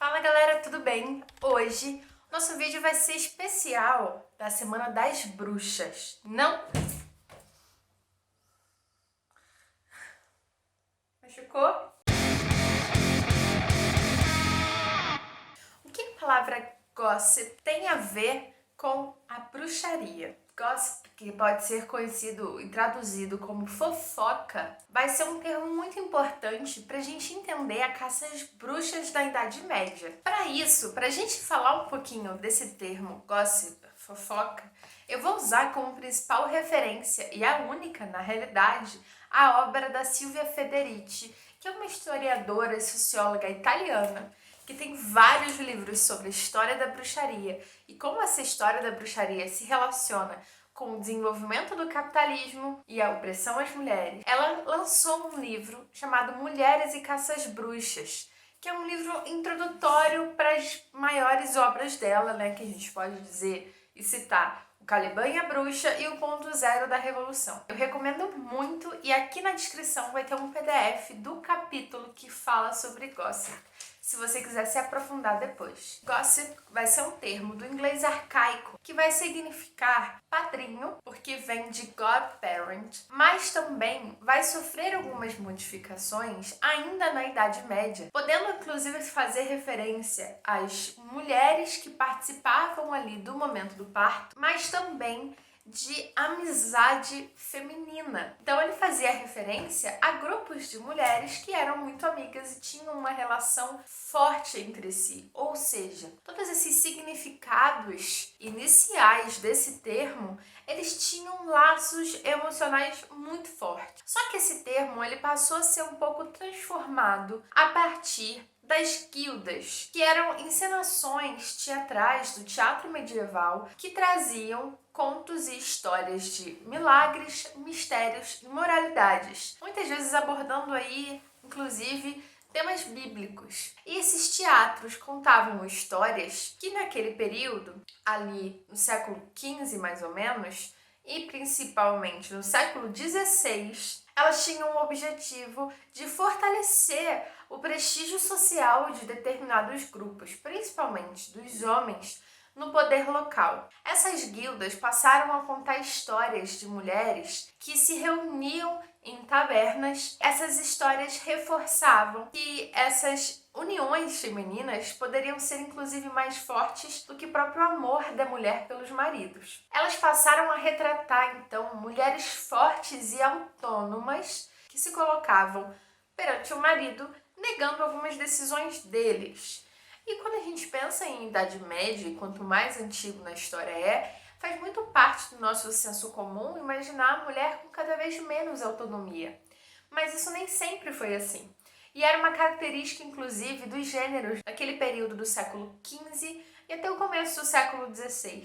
Fala galera, tudo bem? Hoje nosso vídeo vai ser especial da Semana das Bruxas. Não machucou? O que a palavra gossip tem a ver com a bruxaria? Gossip, que pode ser conhecido e traduzido como fofoca, vai ser um termo muito importante para a gente entender a caça às bruxas da Idade Média. Para isso, para a gente falar um pouquinho desse termo gossip, fofoca, eu vou usar como principal referência, e a única na realidade, a obra da Silvia Federici, que é uma historiadora e socióloga italiana que tem vários livros sobre a história da bruxaria e como essa história da bruxaria se relaciona com o desenvolvimento do capitalismo e a opressão às mulheres. Ela lançou um livro chamado Mulheres e Caças Bruxas, que é um livro introdutório para as maiores obras dela, né, que a gente pode dizer e citar o Caliban e a Bruxa e o Ponto Zero da Revolução. Eu recomendo muito e aqui na descrição vai ter um PDF do capítulo que fala sobre gossip, se você quiser se aprofundar depois. Gossip vai ser um termo do inglês arcaico que vai significar padrinho, porque vem de godparent, mas também vai sofrer algumas modificações ainda na Idade Média, podendo inclusive fazer referência às mulheres que participavam ali do momento do parto, mas também de amizade feminina. Então ele fazia referência a grupos de mulheres que eram muito amigas e tinham uma relação forte entre si. Ou seja, todos esses significados iniciais desse termo, eles tinham laços emocionais muito fortes. Só que esse termo ele passou a ser um pouco transformado a partir das guildas, que eram encenações teatrais do teatro medieval que traziam contos e histórias de milagres, mistérios e moralidades, muitas vezes abordando aí, inclusive, temas bíblicos. E esses teatros contavam histórias que naquele período, ali no século XV mais ou menos, e principalmente no século XVI, elas tinham o objetivo de fortalecer o prestígio social de determinados grupos, principalmente dos homens, no poder local. Essas guildas passaram a contar histórias de mulheres que se reuniam em tabernas. Essas histórias reforçavam que essas uniões femininas poderiam ser inclusive mais fortes do que o próprio amor da mulher pelos maridos. Elas passaram a retratar então mulheres fortes e autônomas que se colocavam perante o marido, negando algumas decisões deles. E quando a gente pensa em Idade Média, e quanto mais antigo na história faz muito parte do nosso senso comum imaginar a mulher com cada vez menos autonomia. Mas isso nem sempre foi assim. E era uma característica, inclusive, dos gêneros naquele período do século XV e até o começo do século XVI.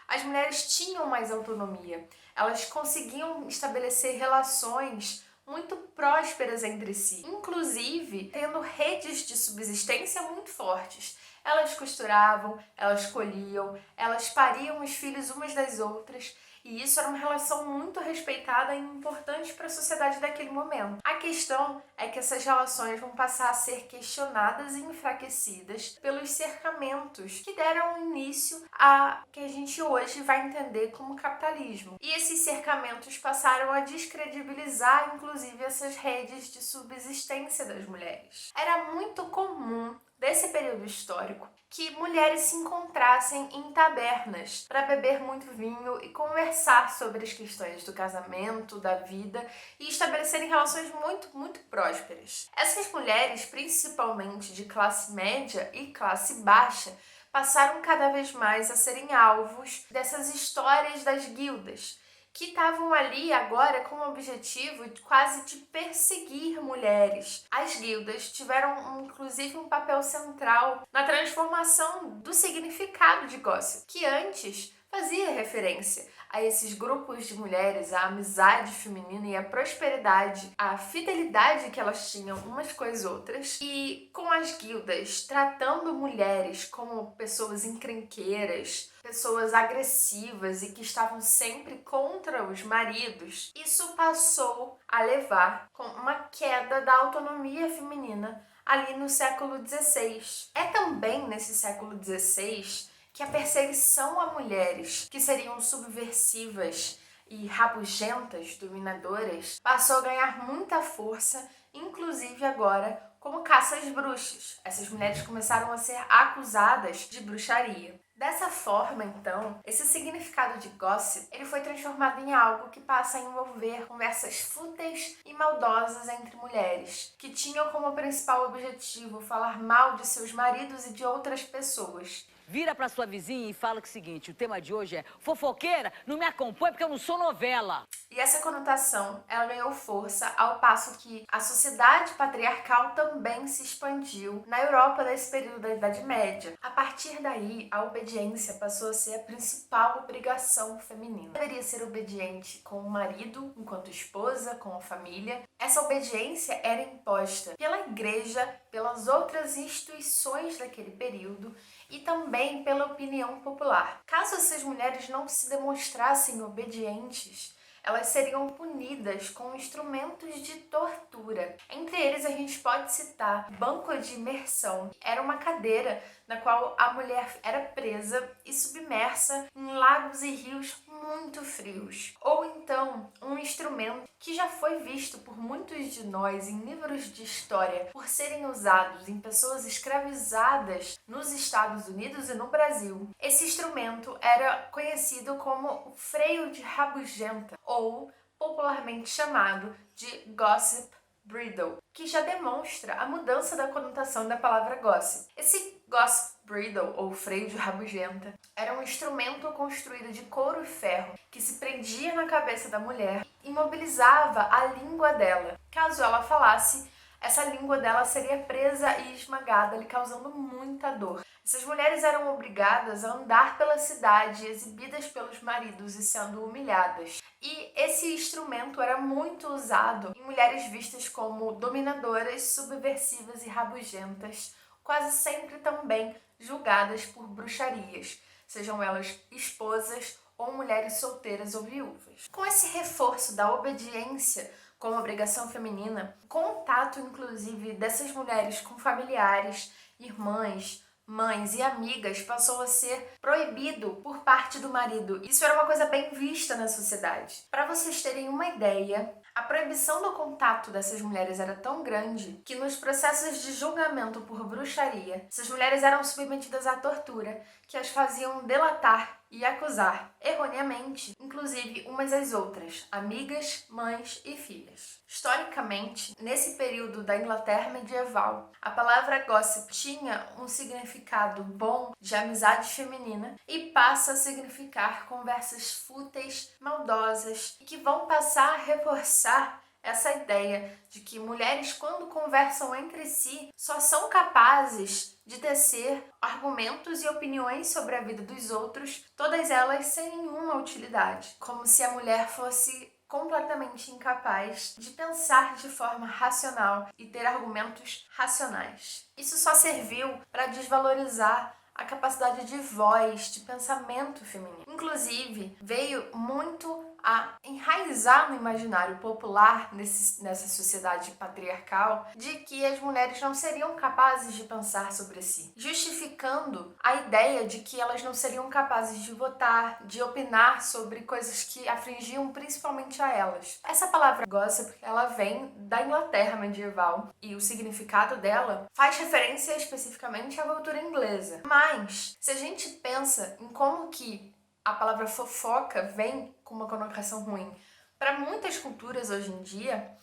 As mulheres tinham mais autonomia, elas conseguiam estabelecer relações muito prósperas entre si, inclusive tendo redes de subsistência muito fortes. Elas costuravam, elas colhiam, elas pariam os filhos umas das outras, e isso era uma relação muito respeitada e importante para a sociedade daquele momento. A questão é que essas relações vão passar a ser questionadas e enfraquecidas pelos cercamentos que deram início a que a gente hoje vai entender como capitalismo. E esses cercamentos passaram a descredibilizar, inclusive, essas redes de subsistência das mulheres. Era muito comum desse período histórico que mulheres se encontrassem em tabernas para beber muito vinho e conversar sobre as questões do casamento, da vida e estabelecerem relações muito prósperas. Essas mulheres, principalmente de classe média e classe baixa, passaram cada vez mais a serem alvos dessas histórias das guildas, que estavam ali agora com o objetivo quase de perseguir mulheres. As guildas tiveram inclusive um papel central na transformação do significado de gossip, que antes fazia referência a esses grupos de mulheres, a amizade feminina e a prosperidade, a fidelidade que elas tinham umas com as outras. E com as guildas tratando mulheres como pessoas encrenqueiras, pessoas agressivas e que estavam sempre contra os maridos, isso passou a levar com uma queda da autonomia feminina ali no século XVI. É também nesse século XVI que a perseguição a mulheres que seriam subversivas e rabugentas, dominadoras, passou a ganhar muita força, inclusive agora como caça às bruxas. Essas mulheres começaram a ser acusadas de bruxaria. Dessa forma, então, esse significado de gossip, ele foi transformado em algo que passa a envolver conversas fúteis e maldosas entre mulheres, que tinham como principal objetivo falar mal de seus maridos e de outras pessoas. Vira pra sua vizinha e fala que é o seguinte, o tema de hoje é fofoqueira, não me acompanha porque eu não sou novela. E essa conotação, ela ganhou força ao passo que a sociedade patriarcal também se expandiu na Europa nesse período da Idade Média. A partir daí, a obediência passou a ser a principal obrigação feminina. Deveria ser obediente com o marido, enquanto esposa, com a família. Essa obediência era imposta pela igreja, pelas outras instituições daquele período e também pela opinião popular. Caso essas mulheres não se demonstrassem obedientes, elas seriam punidas com instrumentos de tortura. Entre eles, a gente pode citar banco de imersão. Era uma cadeira na qual a mulher era presa e submersa em lagos e rios muito frios. Ou então, um instrumento que já foi visto por muitos de nós em livros de história por serem usados em pessoas escravizadas nos Estados Unidos e no Brasil. Esse instrumento era conhecido como o freio de rabugenta, ou popularmente chamado de gossip bridle, que já demonstra a mudança da conotação da palavra gossip. Esse gossip bridle, ou freio de rabugenta, era um instrumento construído de couro e ferro que se prendia na cabeça da mulher e imobilizava a língua dela. Caso ela falasse, essa língua dela seria presa e esmagada, lhe causando muita dor. Essas mulheres eram obrigadas a andar pela cidade, exibidas pelos maridos e sendo humilhadas. E esse instrumento era muito usado em mulheres vistas como dominadoras, subversivas e rabugentas, quase sempre também julgadas por bruxarias, sejam elas esposas ou mulheres solteiras ou viúvas. Com esse reforço da obediência como obrigação feminina, contato inclusive dessas mulheres com familiares, irmãs, mães e amigas passou a ser proibido por parte do marido. Isso era uma coisa bem vista na sociedade. Para vocês terem uma ideia, a proibição do contato dessas mulheres era tão grande que nos processos de julgamento por bruxaria, essas mulheres eram submetidas à tortura, que as faziam delatar e acusar, erroneamente, inclusive umas às outras, amigas, mães e filhas. Historicamente, nesse período da Inglaterra medieval, a palavra gossip tinha um significado bom de amizade feminina e passa a significar conversas fúteis, maldosas e que vão passar a reforçar essa ideia de que mulheres, quando conversam entre si, só são capazes de tecer argumentos e opiniões sobre a vida dos outros, todas elas sem nenhuma utilidade, como se a mulher fosse completamente incapaz de pensar de forma racional e ter argumentos racionais. Isso só serviu para desvalorizar a capacidade de voz, de pensamento feminino. Inclusive, veio muito a enraizar no imaginário popular nessa sociedade patriarcal de que as mulheres não seriam capazes de pensar sobre si, justificando a ideia de que elas não seriam capazes de votar, de opinar sobre coisas que afligiam principalmente a elas. Essa palavra gossip, ela vem da Inglaterra medieval e o significado dela faz referência especificamente à cultura inglesa. Mas, se a gente pensa em como que a palavra fofoca vem com uma conotação ruim para muitas culturas hoje em dia,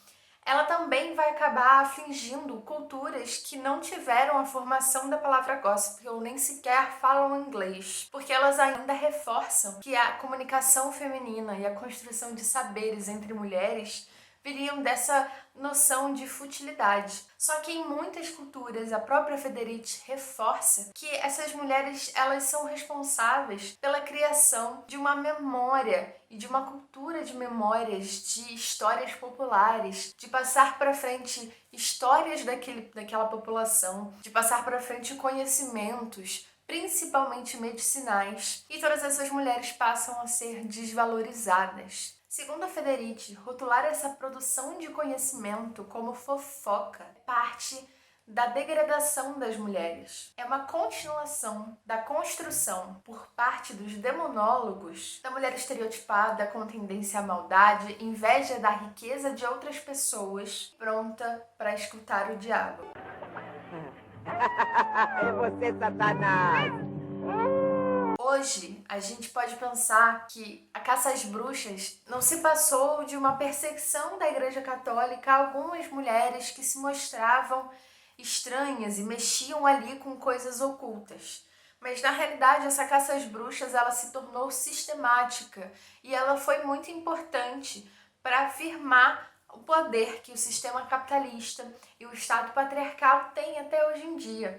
ela também vai acabar afligindo culturas que não tiveram a formação da palavra gossip ou nem sequer falam inglês, porque elas ainda reforçam que a comunicação feminina e a construção de saberes entre mulheres viriam dessa noção de futilidade. Só que em muitas culturas, a própria Federici reforça que essas mulheres, elas são responsáveis pela criação de uma memória e de uma cultura de memórias, de histórias populares, de passar para frente histórias daquela população, de passar para frente conhecimentos, principalmente medicinais, e todas essas mulheres passam a ser desvalorizadas. Segundo a Federici, rotular essa produção de conhecimento como fofoca é parte da degradação das mulheres. É uma continuação da construção por parte dos demonólogos da mulher estereotipada com tendência à maldade, inveja da riqueza de outras pessoas, pronta para escutar o diabo. É você, Satanás! Hoje, a gente pode pensar que a caça às bruxas não se passou de uma perseguição da Igreja Católica a algumas mulheres que se mostravam estranhas e mexiam ali com coisas ocultas. Mas na realidade essa caça às bruxas ela se tornou sistemática e ela foi muito importante para afirmar o poder que o sistema capitalista e o Estado patriarcal têm até hoje em dia.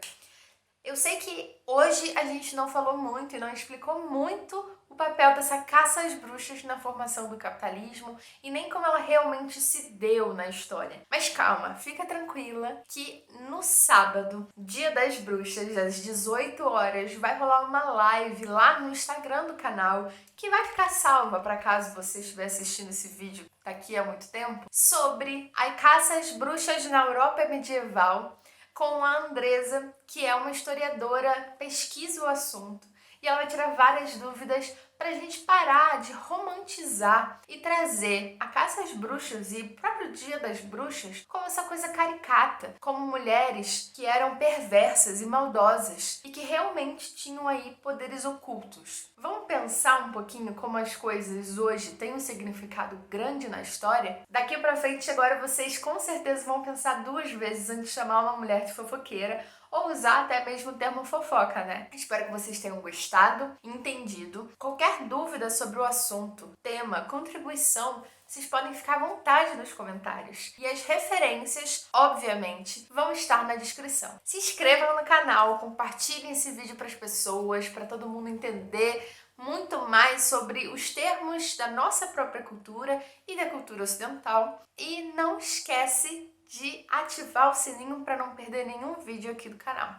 Eu sei que hoje a gente não falou muito e não explicou muito o papel dessa caça às bruxas na formação do capitalismo e nem como ela realmente se deu na história. Mas calma, fica tranquila que no sábado, Dia das Bruxas, às 18 horas, vai rolar uma live lá no Instagram do canal que vai ficar salva para caso você estiver assistindo esse vídeo daqui a muito tempo, sobre a caça às bruxas na Europa medieval, com a Andresa, que é uma historiadora, pesquisa o assunto e ela vai tirar várias dúvidas para a gente parar de romantizar e trazer a caça às bruxas e o próprio Dia das Bruxas como essa coisa caricata, como mulheres que eram perversas e maldosas e que realmente tinham aí poderes ocultos. Vamos pensar um pouquinho como as coisas hoje têm um significado grande na história? Daqui pra frente agora vocês com certeza vão pensar 2 vezes antes de chamar uma mulher de fofoqueira ou usar até mesmo o termo fofoca, né? Espero que vocês tenham gostado e entendido. Qualquer dúvida sobre o assunto, tema, contribuição, vocês podem ficar à vontade nos comentários. E as referências, obviamente, vão estar na descrição. Se inscrevam no canal, compartilhem esse vídeo para as pessoas, para todo mundo entender muito mais sobre os termos da nossa própria cultura e da cultura ocidental. E não esquece de ativar o sininho para não perder nenhum vídeo aqui do canal.